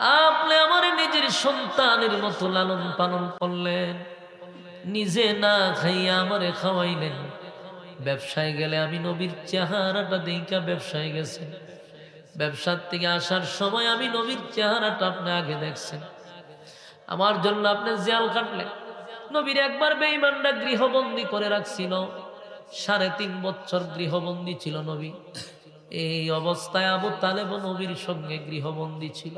আপনি আমার নিজের সন্তানের মতো লালন পালন করলেন, নিজে না খাইয়া আমারে খাওয়াইলেন। ব্যবসায় গেলে আমি নবীর চেহারাটা দেখা ব্যবসায় গেছেন, ব্যবসার থেকে আসার সময় আমি নবীর চেহারাটা আপনি আগে দেখছেন। আমার জন্য আপনি জিয়াল কাটলেন। নবীর একবার বেঈমানরা গৃহবন্দী করে রাখছিল, 3.5 বছর গৃহবন্দী ছিল নবী। এই অবস্থায় আবু তালেব নবীর সঙ্গে গৃহবন্দী ছিল।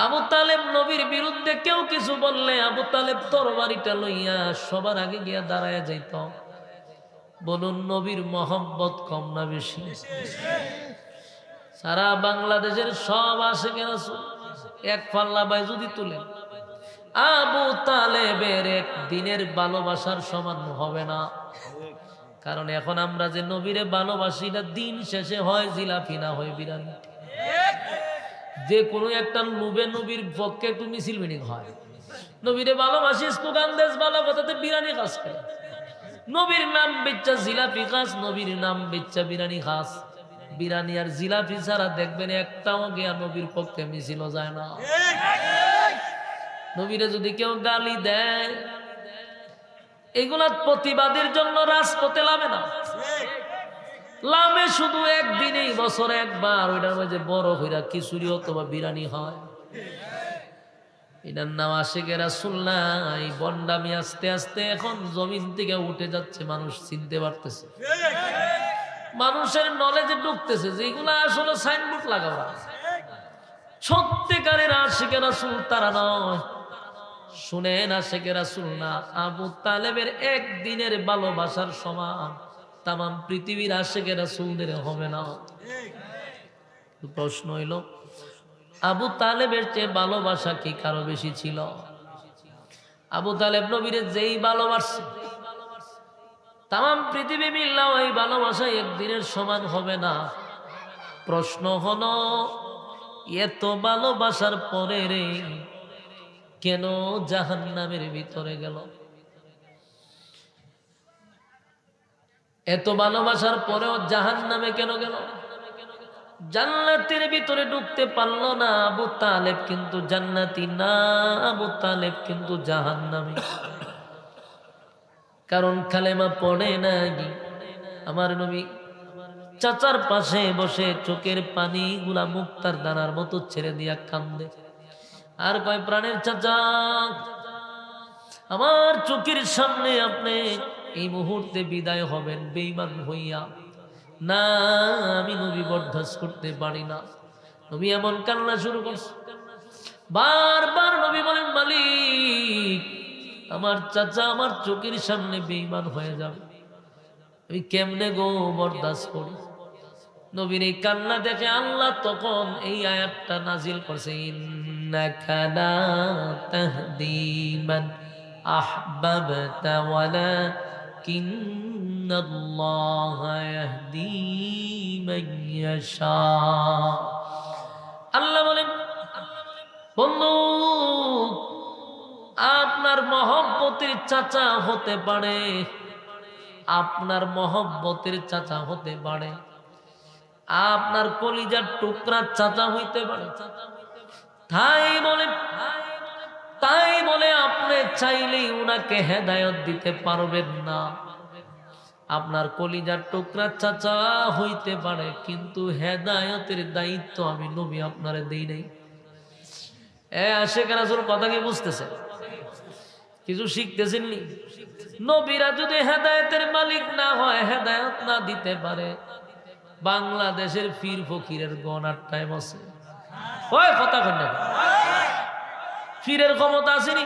আবু তালেব নবীর বিরুদ্ধে কেউ কিছু বললে আবু তালেব তরবারিটা লইয়া সবার আগে গিয়া দাঁড়ায় যাইত। বলুন, নবীর মহব্বত কম না বেশি? সারা বাংলাদেশের সব আশিকে রাসূল এক পাল্লা বাই যদি তুলেন, আবু তালেবের এক দিনের ভালোবাসার সমান হবে না। কারণ এখন আমরা যে নবীরে ভালোবাসি না, দিন শেষে হয় জিলাপি না হয় বিরিয়ানি। যে কোনো একটা লোভে নবীর পক্ষে একটু মিছিল মিটিং হয়। নবীরে ভালোবাসি, স্লোগান দেশ ভালো কথাতে বিরিয়ানি খাস করে, নবীর নাম বেচ্চা জিলাপি খাস, নবীর নাম বেচ্চা বিরিয়ানি খাস। বিরিয়ানি আর জিলাপি ছাড়া দেখবেন একটাও গিয়া নবীর পক্ষে মিছিল যায় না। নবীরে যদি কেউ গালি দেয়, এগুলা প্রতিবাদের জন্য রাজপথে লামে না, লামে শুধু একদিনেই, বছরে একবার। ওইটার মধ্যে বড় হইরা খিচুড়ি অথবা বিরিয়ানি হয়। এটার নাম আশিকে রাসূল না। এই বন্ডামি আস্তে আস্তে এখন জমিন থেকে উঠে যাচ্ছে, মানুষ চিনতে পারতেছে, মানুষের নলেজে ঢুকতেছে যে এগুলা আসলে সাইনবোর্ড লাগানো। সত্যিকারের আশিকে রাসূল তারা নয়। শুনেন, আশিকে রাসূল না, আবু তালেবের একদিনের ভালোবাসার সমান তামাম পৃথিবীর আশিকে রাসূলদের হবে না। প্রশ্ন হইল, আবু তালেবের চেয়ে ভালোবাসা কি কারো বেশি ছিল? আবু তালেব নবীর যেই ভালোবাসছে, তামাম পৃথিবী মিললেও এই ভালোবাসা একদিনের সমান হবে না। প্রশ্ন হলো, এত ভালোবাসার পরে রে কেন জাহান্নামের ভিতরে গেল? এত ভালোবাসার পরেও জাহান্নামে কেন গেল? জান্নাতের ভিতরে ঢুকতে পারলো না। আবু তালেব কিন্তু জান্নাতি না, আবু তালেব কিন্তু জাহান্নামী। কারণ কালেমা পড়ে নাই। আমার নবী চাচার পাশে বসে চোখের পানি গুলা মুক্তার দানার মতো ছেড়ে দিয়া কান্দে, আর কয়, প্রাণের চাচা, আমার চোখের সামনে আপনি এই মুহূর্তে বিদায় হবেন বেঈমান হইয়া। না, আমি নবী বরদাস্ত করতে পারি না। নবী এমন কান্না শুরু করছে, বারবার নবী বলেন, মালিক, আমার চাচা আমার চোখের সামনে বেঈমান হয়ে যাবে, আমি কেমনে গো বরদাস্ত করি? নবীর এই কান্না দেখে আল্লাহ তখন এই আয়াতটা নাজিল করছে, ইন্নাকা লা তাহদি মান আহবাবতা ওয়ালাকিন্নাল্লাহা ইয়াহদি মান ইয়াশা। আল্লাহ বলেন, বন্ধু, আপনার মহব্বতের চাচা হতে পারে, আপনার মহব্বতের চাচা হতে পারে, আপনার কলিজার টুকরা চাচা হইতে পারে। তাই বলে আপনি চাইলেই উনাকে হেদায়েত দিতে পারবেন না। আপনার কলিজার টুকরা চাচা হইতে পারে, কিন্তু হেদায়েতের দায়িত্ব আমি নবী আপনারে দেই নাই। আশিকে রাসূল কথা কি বুঝতেছে? কিছু শিখতেছেন নি? নবীরা যদি হেদায়েতের মালিক না হয়, হেদায়েত না দিতে পারে, বাংলাদেশের পীর ফকিরের গণার টাইম আছে? ওই কথা কই না, পীরের ক্ষমতা আসেনি?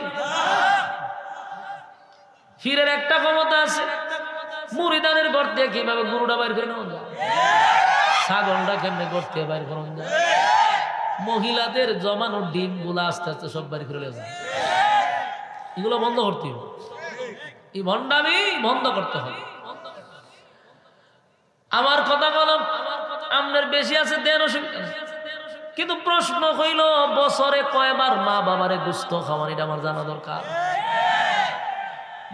পীরের একটা ক্ষমতা আছে, মুরিদানের ঘর থেকে কিভাবে গরুটা বাইর করে নেওয়া যায়, ছাগলটা কেমনে ঘর থেকে বাইর করানো যায়, মহিলাদের জমানো ডিম গুলা আস্তে আস্তে সব বাইর করে যায়। এগুলো বন্ধ করতে হবে, এই ভণ্ডামি বন্ধ করতে হবে। আমার কথা বলো, আপনার বেশি আছে দেন, অসুবিধা নেই। কিন্তু প্রশ্ন হইল, বছরে কয়বার মা বাবারে গোস্ত খাওয়ান, এটা আমার জানা দরকার।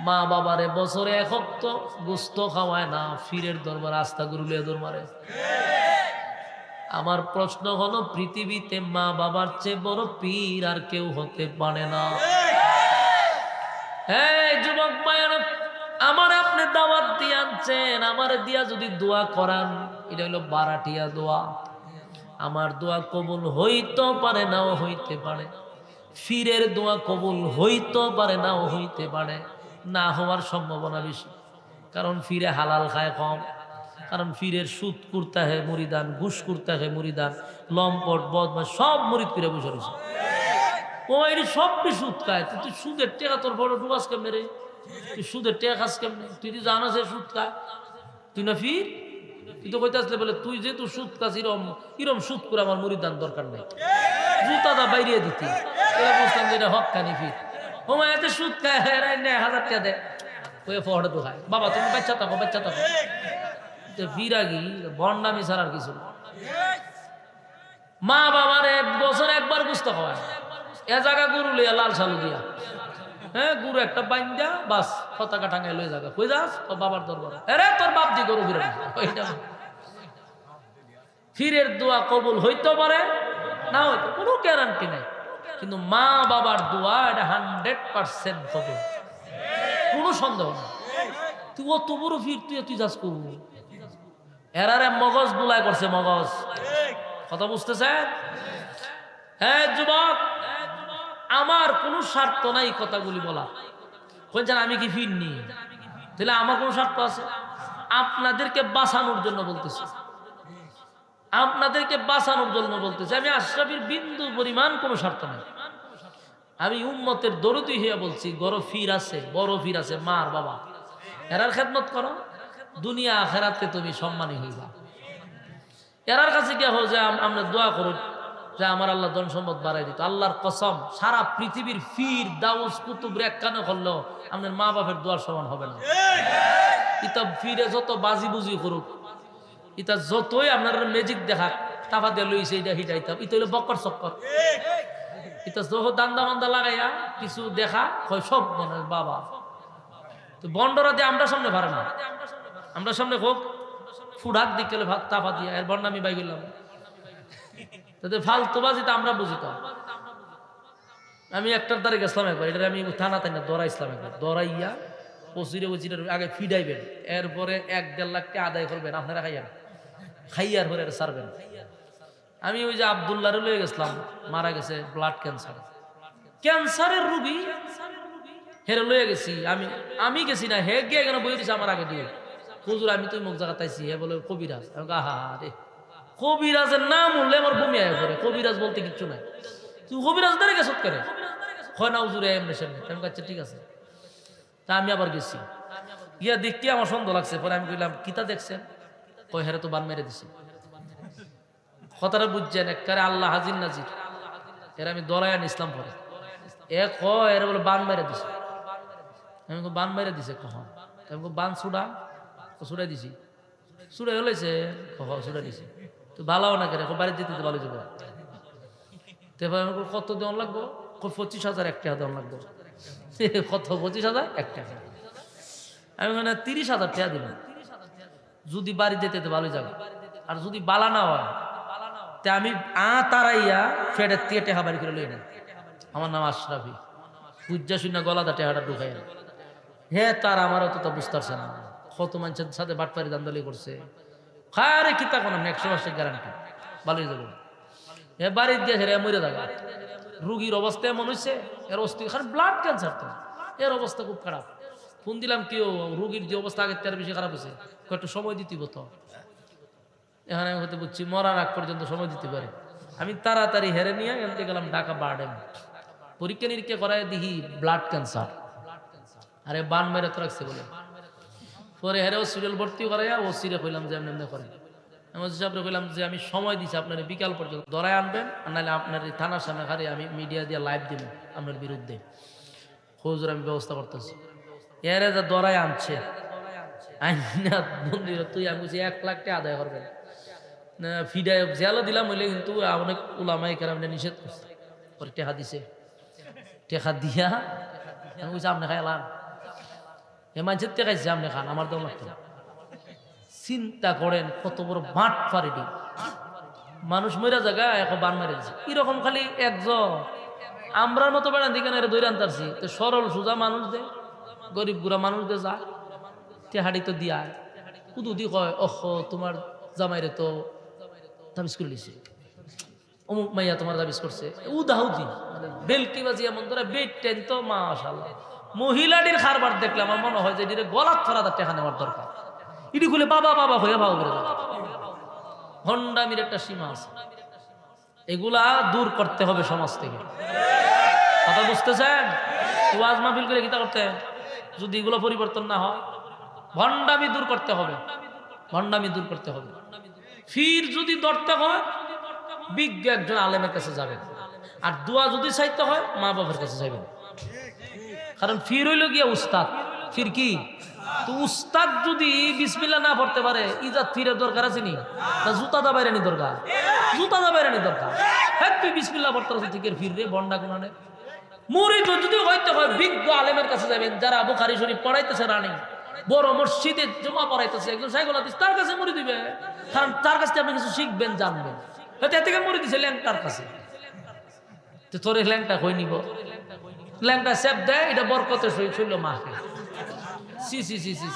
মা বাবারে বছরে এক হপ্ত গোস্ত খাওয়ায় না, ফিরের দরবার আস্থা গুরুলিয়া দরবারে। আমার প্রশ্ন হলো, পৃথিবীতে মা বাবার চেয়ে বড় পীর আর কেউ হতে পারে না। হ্যাঁ যুবক ভাইয়েরা, আমার আপনি দাওয়াত দিয়ে আনছেন, আমার দিয়া যদি দোয়া করান, এটা হলো বারাটিয়া দোয়া। আমার দোয়া কবুল হইতে পারে, নাও হইতে পারে। ফিরের দোয়া কবুল হইতে পারে, নাও হইতে পারে। না হওয়ার সম্ভাবনা বেশি, কারণ ফিরে হালাল খায় কম। কারণ ফিরের সুদ করতে হয় মুরিদান, ঘুষ করতে হয় মুরিদান, লম্পট বদমাশ সব মুরিদ করে বসে রয়েছে। ও এটি সবটি সুদ খায়। তুই সুদের টেকা তোর বড় ডুবাস কেমনে রে? তুই সুদের টেকা খাস কেমনে? তুই তো জানাস সুদ খায়, তুই না ফির। তুই তো কইতে আসলে বলে তুই যেহেতু সুদ খাস, ইরম সুদ করে আমার মুরিদান দরকার নেই, জুতাটা বাইরে দিতি। এটা বুঝতাম যে এটা হক খানি ফির। ও মা এতে সুদ খায়, 1000 টাকা দেয়, ওই ফহরে তো খায়। বাবা তুমি বাচ্চা থাকো, বাচ্চা থাকো। ফিরাগি বন্ডামি ছাড়ার কিছু না। মা বাবার বছরে একবার গুস্ত খাওয়ায়, এ জায়গা গরু লইয়া লাল সালু দিয়া, হ্যাঁ গুরু একটা বাইন্দা বাস পতাকা টাঙ্গাই লই জায়গা কই যাস তোর বাবার দরবার, আরে তোর বাপ দি গরু ফিরে ওইটা। ফিরের দোয়া কবুল হইতে পারে, না হইতে কোনো গ্যারান্টি নাই, কিন্তু মা বাবার দোয়া এটা 100% হবে, কোনো সন্দেহ নেই। তুই অত বড় ফির তুই যাস করবো, এরারে মগজ দুলাই করছে মগজ। কথা বুঝতেছেন? হ্যাঁ যুবক, আমার কোনো স্বার্থ নাই কথাগুলি বলা। বলছেন আমি কি ফিরনি, তাহলে আমার কোনো স্বার্থ আছে? আপনাদেরকে বাঁচানোর জন্য বলতেছি, আপনাদেরকে বাঁচানোর জন্য বলতেছি। আমি আশরাফির বিন্দু পরিমাণ কোনো স্বার্থ নাই। আমি উম্মতের দরদি হইয়া বলছি, বড় ফির আছে, বড় ফির আছে মার বাবা, এরার খেদমত করো, দুনিয়া আখেরাতে তুমি সম্মানী হইবা। এরার কাছে গিয়ে হোক যে আমরা দোয়া করুন যে আমার আল্লাহ ধন সম্পদ বাড়াই দিত। আল্লাহর কসম, সারা পৃথিবীর ফির দাউস কুতুব এক কানে করলেও আপনার মা বাপের দোয়ার সমান হবে না। ইতা ফিরে যত বাজি বুজি করুক, ইতা যতই আপনার ম্যাজিক দেখা টাকা দিয়ে লইছে এইটা হিটাইতাম, ইতা হইলে বক্কর চক্কর। ইতা যত দান্দা মান্দা লাগাইয়া কিছু দেখা হয় সব মনে বাবা। তো বন্ডরা দিয়ে আমরা সামনে পারে না, আমরা সামনে হোক ফুডাক দিকে ভাত তাপা দিয়া এর বন্ডামি বাই গেলাম। তাদের ফালতু বাজিতে আমরা বুঝি তো। আমি একটার দ্বারে গেছিলাম একবার, এটা আমি থানা তাই না দৌড়াইছিলাম একবার, দৌড়াইয়া পচিরে উচিরের আগে ফিডাইবেন, এরপরে 1-1.5 লাখ টাকা আদায় করবেন আপনারা, খাইয়ার পরে সারবেন। আমি ওই যে আবদুল্লাহরে লয়ে গেছিলাম, মারা গেছে ব্লাড ক্যান্সার, ক্যান্সারের রুগী, হেরে লয়ে গেছি। আমি গেছি না, হে গিয়ে কেন বই দিছে আমার আগে দিয়ে, হুজুর আমি তুই মুখ জায়গা তাইছি। হে বলে কবিরাজ। আহা রে, কবিরাজের নাম উঠলে আমার বমি আয় করে, কবিরাজ বলতে কিচ্ছু নাই। তুই কবিরাজ দাঁড়িয়ে গেছ করে, হয় না হুজুর এমনি সামনে। আমি কাছে ঠিক আছে। তা আমি আবার গেছি, গিয়া দেখতে আমার সন্দেহ লাগছে। পরে আমি কইলাম কিতা দেখছেন? কই হেরে তো বান মেরে দিছি। কথাটা বুঝছেন? একবারে আল্লাহ হাজির নাজির। এর আমি দরায়ান ইসলাম পরে এর বলে বান মেরে দিছে। আমি বান মেরে দিছে কখন? আমি বান ছুড়া ছুড়াই দিছি, ছুড়ে হলেছে ছুড়াই দিছি। তো ভালো না কেন বাড়ি যেতে তো ভালো যাবো। কত দেওয়ান লাগবো? 25,000 1 টাকা দেওয়ান লাগবো। কত? 25,000 1 টাকা। আমি ওখানে 30,000 টাকা দিলাম, যদি বাড়ি যেতে তো ভালো যাবে। আর যদি বালা না হয় তে আমি তারাইয়া ফেডের থেকে টেহা বাড়ি করে লই না। আমার নাম আশরাফি, পূজা শুনে গলাদা টেহাটা ঢুকাইয়া। হ্যাঁ তার আমারও তো বুঝতে পারছে না, কত মানুষের সাথে বাটপারি দান্দালি করছে। খারে কিতা কোনো 100% গ্যারান্টি ভালোই যাবো। এ বাড়ি দিয়েছে রে মরে থাকা রুগীর অবস্থা এমন হয়েছে, এর অস্থি খারাপ, ব্লাড ক্যান্সার, তো এর অবস্থা খুব খারাপ। ফোন দিলাম কেউ, রুগীর যে অবস্থা আগের তার বেশি খারাপ হয়েছে, কয়েকটা সময় দিতে তো। এখানে আমি হতে বুঝছি মরার আগ পর্যন্ত সময় দিতে পারে। আমি তাড়াতাড়ি হেরে নিয়ে এনতে গেলাম ঢাকা বারডেম, পরীক্ষা নিরীক্ষা করায় দেখি ব্লাড ক্যান্সার। আরে বান মেরে তো রাখছে বলে। পরে হেরে হসপিটাল ভর্তি করাইয়া ও সিরে কইলাম যে এমনি করেন। আমি সাহেবরে কইলাম যে আমি সময় দিচ্ছি আপনার বিকাল পর্যন্ত, ধরায় আনবেন, আর নাহলে আপনার এই থানার সামনে হারে আমি মিডিয়া দিয়ে লাইভ দিব আপনার বিরুদ্ধে। হুজুর আমি ব্যবস্থা করতেছি। এরে যা ধরায় আনছে মন্দির, তুই আমি বলছি 1 লাখ টাকা আদায় করবেন। ফিডাই জেলা দিলাম হইলে কিন্তু অনেক উলামায়ে কেরাম নিষেধ করছে। পরে টেকা দিছে, টেকা দিয়া আমি বলছি আপনি খাইলাম, এ মানুষের টেকাইছে আপনি খান, আমার দম লাগতো। চিন্তা করেন কত বড় বাট পারেনি। মানুষ মরা জায়গা এখন বান মেরে দিছে এরকম খালি একজন আমরার মতো বেড়ান দিকে দৈরে আনতারছি তো সরল সোজা মানুষ দে গরিব গুড়া মানুষ দে যা হাড়ি তো দিয়া কুদু দি কয় ওহ তোমার জামাইরে তো দাবিস করে লিছে অমুক মাইয়া তোমার দাবিস করছে উদাহুদি মানে বেলকি বাজি এমন ধরে বেড টেন তো মাশাআল্লাহ মহিলাটির খারবার দেখলে আমার মনে হয় যে এটির গলাত ফরা তার টেকা নেওয়ার দরকার ইডি খুলে বাবা বাবা হয়ে ভাও করে যাবে ভণ্ডামির একটা সীমা আছে এগুলা দূর করতে হবে সমাজ থেকে কথা বুঝতেছেন ওয়াজ মাহফিল করে কিতা করতে যদি এগুলো পরিবর্তন না হয় ভণ্ডামি দূর করতে হবে ভণ্ডামি দূর করতে হবে ফির যদি ধরতে হয় বিজ্ঞ একজন আলেমের কাছে যাবেন আর দোয়া যদি চাইতে হয় মা বাবার কাছে যাবেন কারণ ফির হইল গিয়া উস্তাদ ফির কি তো উস্তাদ যদি বিসমিল্লাহ না পড়তে পারে ইজাত ফিরের দরকার আছে নি না জুতা দা বাইরানি দরকার জুতা দা বাইরানি দরকার হ্যাঁ তুই বিসমিল্লাহ পড়তে পারছিস ঠিক ফির রে বন্ডা কোনানে মুরিদ যদি হইতে হয় বিজ্ঞ আলেমের কাছে যাবেন যারা বুখারী শরীফ পড়াইতেছে রানী বড় মসজিদে জমা পড়াইতেছে একজন সাইকুল হাদিস তার কাছে মুড়ি দিবে কারণ তার কাছে আপনি কিছু শিখবেন জানবেন হয়তো এর থেকে মুড়ি দিছে ল্যাংটার কাছে তো তোর ল্যাংটা কই নিব ল্যাংটা সেপ দেয় এটা বরকতে শৈল মাকে সি সি সি সি